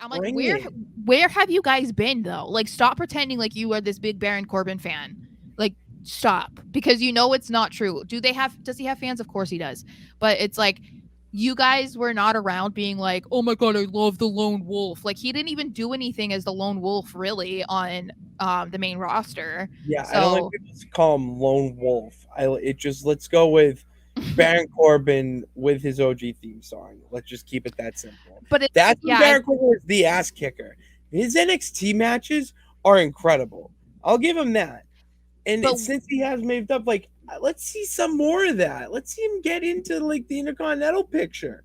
I'm like, where have you guys been though? Like, stop pretending like you are this big Baron Corbin fan. Like, stop, because you know it's not true. Does he have fans? Of course he does. But it's like, you guys were not around being like, oh my god, I love the lone wolf. Like, he didn't even do anything as the lone wolf really on the main roster. Yeah, I don't like So people to call him Lone Wolf. Let's go with Baron Corbin with his OG theme song. Let's just keep it that simple. but it's That's when yeah, Baron Corbin was the ass kicker. His NXT matches are incredible. I'll give him that. And but since he has moved up, like, let's see some more of that. Let's see him get into like the Intercontinental picture.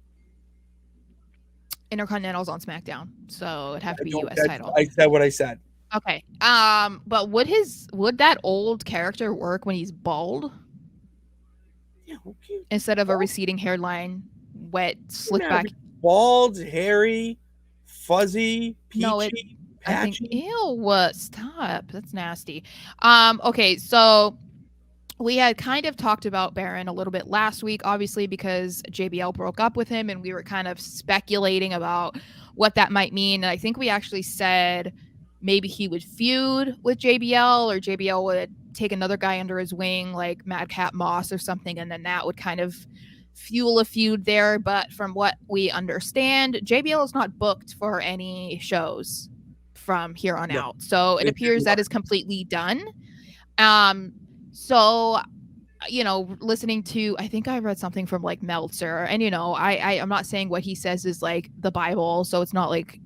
Intercontinental's on SmackDown, so it'd have to be US That's, title. I said what I said. Okay. But would that old character work when he's bald Yeah, okay. instead of a receding hairline, wet, slick back? Bald, hairy, fuzzy, No, peachy, I think, patchy. ew, stop. That's nasty. Okay, so we had kind of talked about Baron a little bit last week, obviously, because JBL broke up with him and we were kind of speculating about what that might mean. And I think we actually said maybe he would feud with JBL, or JBL would take another guy under his wing, like Madcap Moss or something, and then that would kind of fuel a feud there. But from what we understand, JBL is not booked for any shows from here on No, out. So it it appears didn't that work. is completely done. Um, so listening to, I think I read something from like Meltzer, and I'm not saying what he says is like the Bible, so it's not like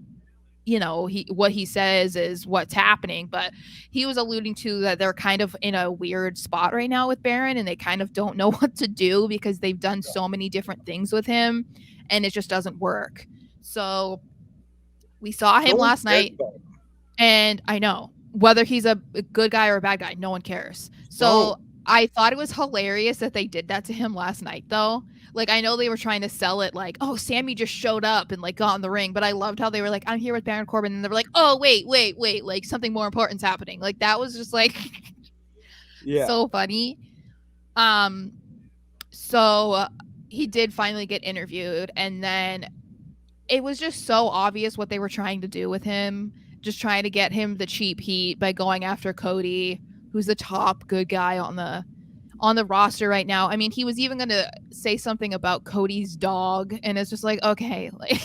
what he says is what's happening, but he was alluding to that they're kind of in a weird spot right now with Baron, and they kind of don't know what to do because they've done so many different things with him and it just doesn't work. So we saw No him one last cares night, about him. and I know whether he's a good guy or a bad guy, no one cares. No. So I thought it was hilarious that they did that to him last night, though. Like, I know they were trying to sell it like, oh, Sammy just showed up and like got in the ring, but I loved how they were like, I'm here with Baron Corbin, and they were like, oh, wait, like something more important's happening. Like, that was just like Yeah. so funny. Um, so he did finally get interviewed, and then it was just so obvious what they were trying to do with him, just trying to get him the cheap heat by going after Cody, who's the top good guy on the roster right now. I mean, he was even going to say something about Cody's dog, and it's just like, okay, like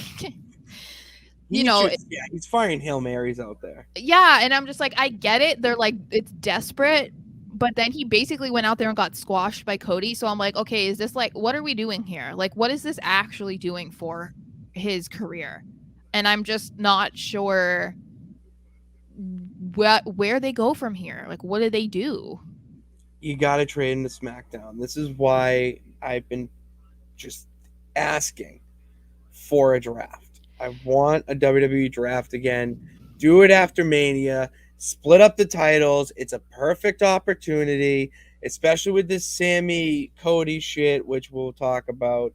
He's firing Hail Marys out there. yeah, and I'm just like, I get it. They're like, it's desperate, but then he basically went out there and got squashed by Cody. So I'm like, okay, is this like, what are we doing here? Like, what is this actually doing for his career? And I'm just not sure where they go from here. Like, what do they do? You got to trade into SmackDown. This is why I've been just asking for a draft. I want a WWE draft again. Do it after Mania. Split up the titles. It's a perfect opportunity, especially with this Sammy Cody shit, which we'll talk about.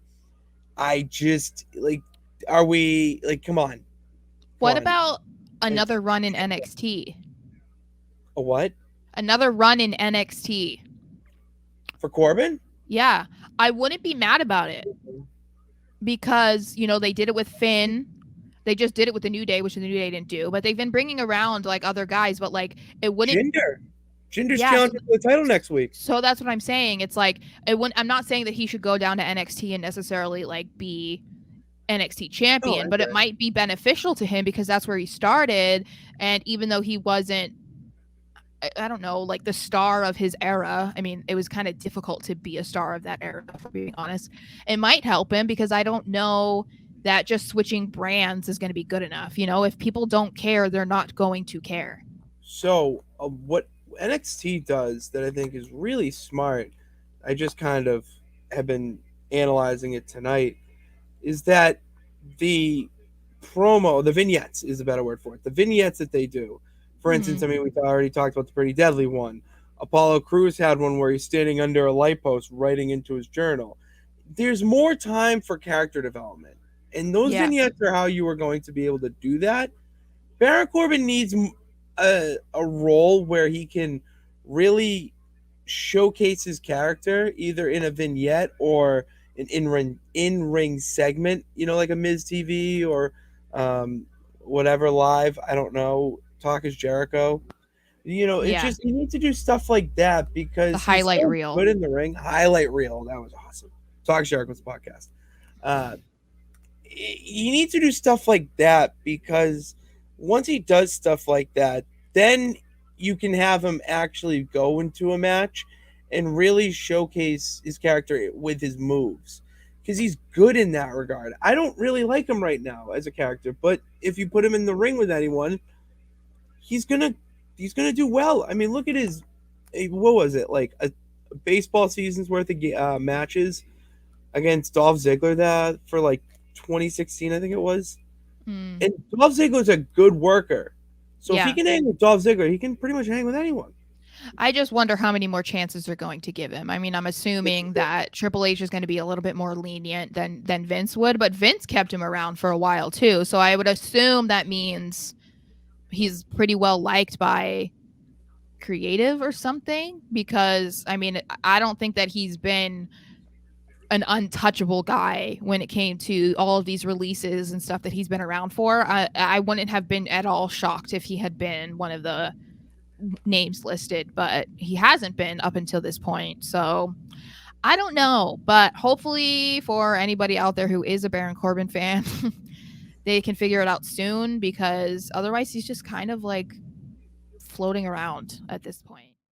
I just like, are we like, come on. Come What on. about Like, another run in NXT? a what? Another run in NXT. For Corbin? Yeah, I wouldn't be mad about it because, they did it with Finn. They just did it with the New Day, which the New Day didn't do. But they've been bringing around like other guys, but like it wouldn't. Jinder's Yeah, challenging for the title next week. so that's what I'm saying. It's like it wouldn't. I'm not saying that he should go down to NXT and necessarily like be NXT Oh, champion, but it okay. might be beneficial to him because that's where he started. And even though he wasn't, I don't know, like the star of his era. I mean, it was kind of difficult to be a star of that era, for being honest. It might help him because I don't know that just switching brands is going to be good enough. If people don't care, they're not going to care. So, what NXT does that I think is really smart, I just kind of have been analyzing it tonight, is that the the vignettes is a better word for it. The vignettes that they do. For instance, Mm-hmm. I mean, we've already talked about the Pretty Deadly one. Apollo Crews had one where he's standing under a light post writing into his journal. There's more time for character development. And those Yeah. vignettes are how you are going to be able to do that. Baron Corbin needs a role where he can really showcase his character either in a vignette or an in ring segment, like a Miz TV or whatever live. I don't know. Talk is Jericho. It's Yeah. just he needs to do stuff like that The because he's highlight so reel. good in the ring. Highlight reel. That was awesome. Talk is Jericho's podcast. Uh, he needs to do stuff like that because once he does stuff like that, then you can have him actually go into a match and really showcase his character with his moves because he's good in that regard. I don't really like him right now as a character, but if you put him in the ring with anyone, he's gonna he's gonna do well. I mean, look at his what was it like a baseball season's worth of matches against Dolph Ziggler that for like 2016, I think it was. Mm. And Dolph Ziggler's a good worker. So if he Yeah. can hang with Dolph Ziggler, he can pretty much hang with anyone. I just wonder how many more chances they're going to give him. I mean, I'm assuming that Triple H is going to be a little bit more lenient than Vince would, but Vince kept him around for a while too. So I would assume that means he's pretty well liked by creative or something because I mean, I don't think that he's been an untouchable guy when it came to all of these releases and stuff that he's been around for. I wouldn't have been at all shocked if he had been one of the names listed, but he hasn't been up until this point. So I don't know, but hopefully for anybody out there who is a Baron Corbin fan, they can figure it out soon because otherwise he's just kind of like floating around at this point.